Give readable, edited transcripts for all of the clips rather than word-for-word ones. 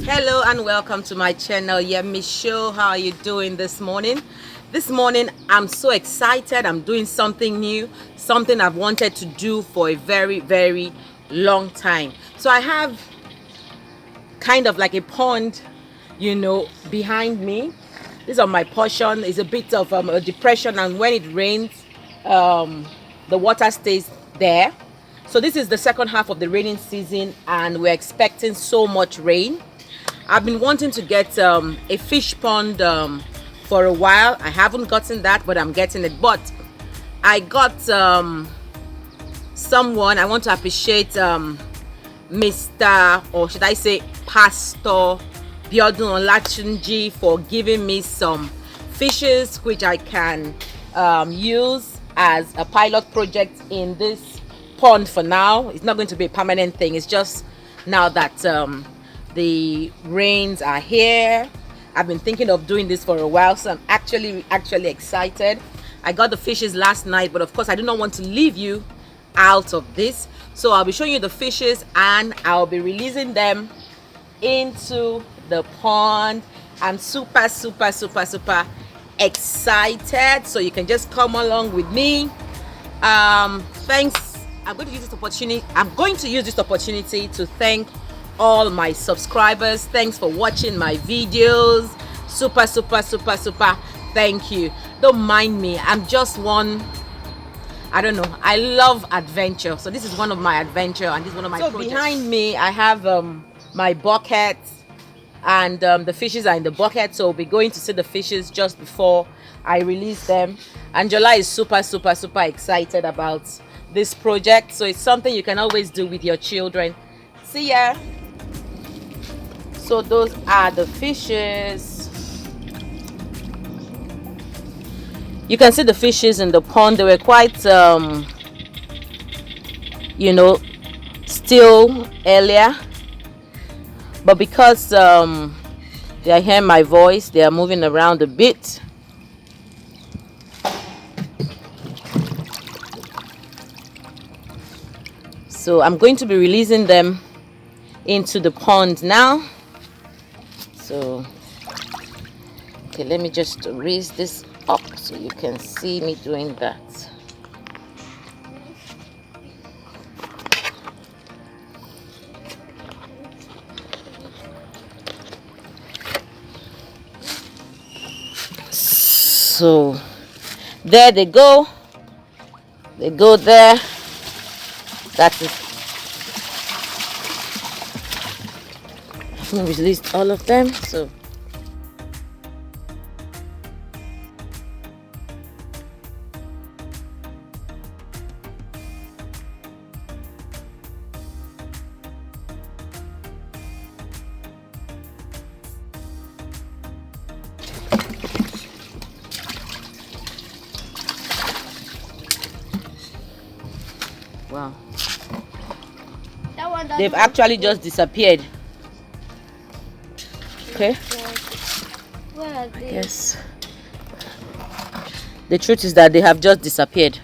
Hello and welcome to my channel. Show. How are you doing this morning? This morning I'm so excited. I'm doing something new, something I've wanted to do for a very long time. So I have kind of like a pond, behind me. This is my portion. It's a bit of a depression, and when it rains, the water stays there. So this is the second half of the raining season, and we're expecting so much rain. I've been wanting to get a fish pond for a while. I haven't gotten that, but I'm getting it. But I got someone. I want to appreciate Mr. or should I say Pastor Biodun Olatunji for giving me some fishes which I can use as a pilot project in this pond for now. It's not going to be a permanent thing. It's just now that the rains are here. I've been thinking of doing this for a while, so I'm actually excited. I got the fishes last night, but of course I do not want to leave you out of this, so I'll be showing you the fishes and I'll be releasing them into the pond. I'm super excited, so you can just come along with me. Thanks. I'm going to use this opportunity to thank all my subscribers. Thanks for watching my videos. Super thank you. Don't mind me, I'm just one, I don't know, I love adventure, so this is one of my adventure, and this is one of my projects. Behind me I have my bucket, and the fishes are in the bucket, so we'll be going to see the fishes just before I release them. Angela is super excited about this project, so it's something you can always do with your children. See ya. So those are the fishes. You can see the fishes in the pond. They were quite still earlier, but because they are hearing my voice, they are moving around a bit. So I'm going to be releasing them into the pond now. So okay, let me just raise this up so you can see me doing that. So there they go. They go there. That's it. I've released all of them. So wow, they've actually just disappeared. Okay, yes, the truth is that they have just disappeared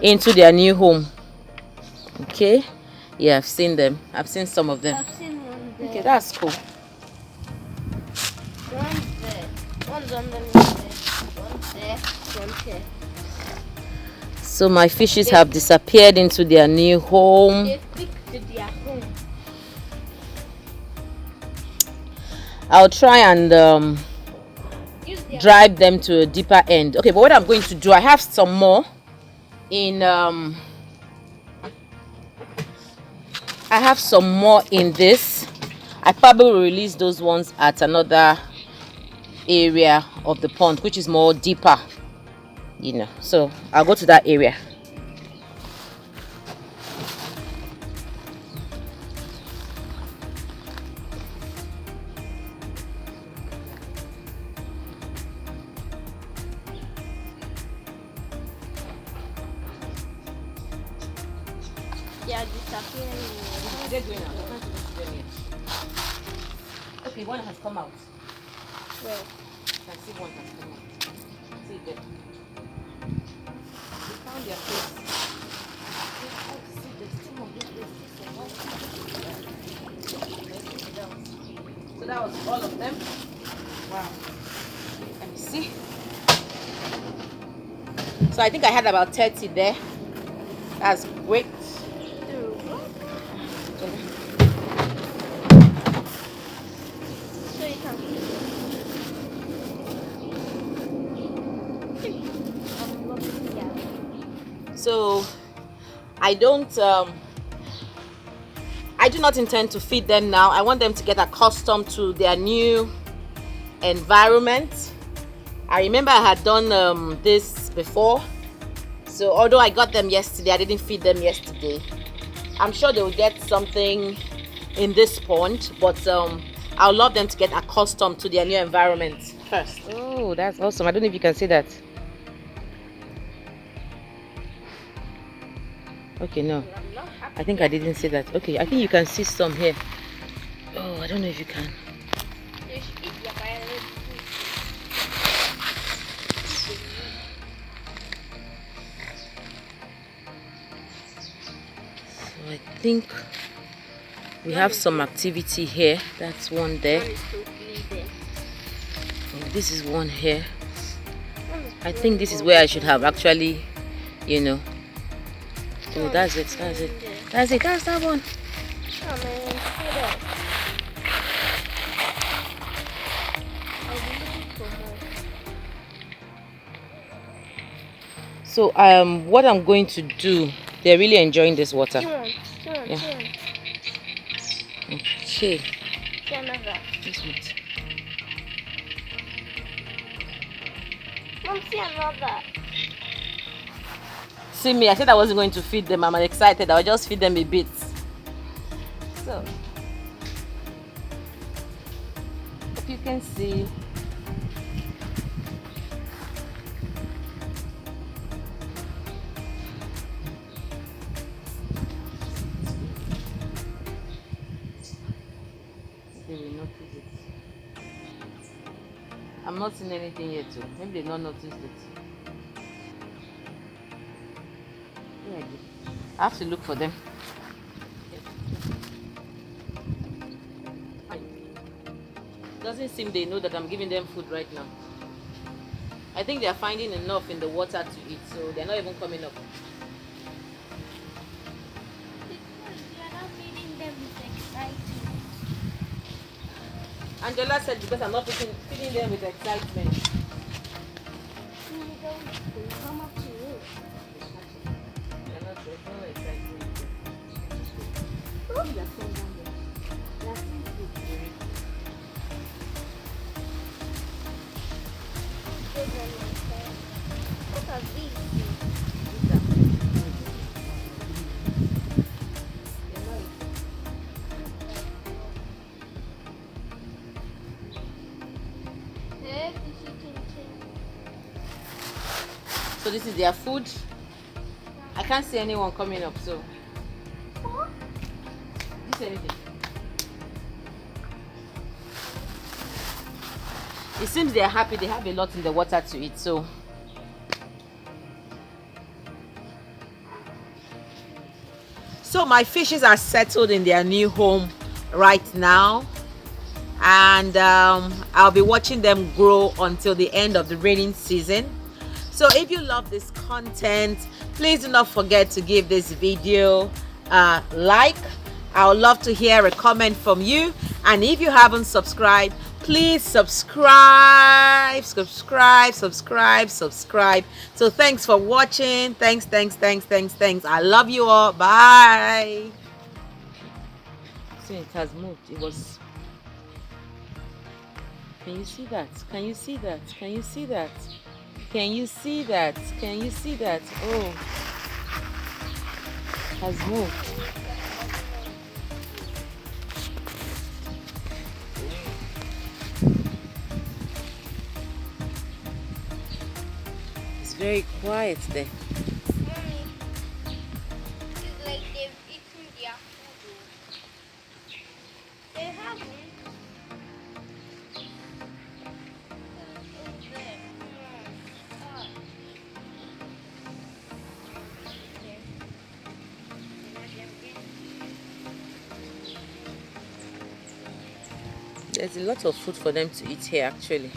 into their new home. Okay, yeah, I've seen them. I've seen some of them. I've seen one there. Okay, that's cool. One's there. One's underneath there. One's there. One's here. So my fishes have disappeared into their new home. They've picked to their home. I'll try and drive them to a deeper end. Okay, but what I'm going to do, I have some more in I have some more in this. I probably will release those ones at another area of the pond, which is more deeper, so I'll go to that area. They are disappearing. How are they going now? Okay, one has come out. Where? I can see one has come out. See it there. They found their place. See, there's still more. There's still some white. So I think I had about 30 there. That's great. So you can So I don't I do not intend to feed them now. I want them to get accustomed to their new environment. I remember I had done this before. So although I got them yesterday, I didn't feed them yesterday. I'm sure they will get something in this pond, but I'll love them to get accustomed to their new environment first. Oh, that's awesome. I don't know if you can see that. Okay, no. I think I didn't see that. Okay, I think you can see some here. Oh, I don't know if you can. So I think we have some activity here. That's one there. And this is one here. I think this is where I should have actually, you know. Oh, that's it. That's it. That's it. That's that one. So what I'm going to do, they're really enjoying this water. Yeah. Okay. This one. Mom, see another. See me, I said I wasn't going to feed them. I'm excited. I'll just feed them a bit. So, if you can see, they will notice it. I'm not seeing anything yet, too. Maybe they've not noticed it. Yeah, I have to look for them. Doesn't seem they know that I'm giving them food right now. I think they are finding enough in the water to eat, so they're not even coming up. Angela said because I'm not feeding them with excitement. So this is their food. I can't see anyone coming up, so this anything. It seems they're happy. They have a lot in the water to eat, so my fishes are settled in their new home right now, and I'll be watching them grow until the end of the raining season. So if you love this content, please do not forget to give this video a like. I would love to hear a comment from you, and if you haven't subscribed, please subscribe. So thanks for watching. Thanks. I love you all. Bye. See, it has moved. It was. Can you see that? Can you see that? Can you see that? Can you see that? Can you see that? Oh, it has moved. It's very quiet there. Mommy, it's like they've eaten their food. They haven't. It's there. There's a lot of food for them to eat here, actually.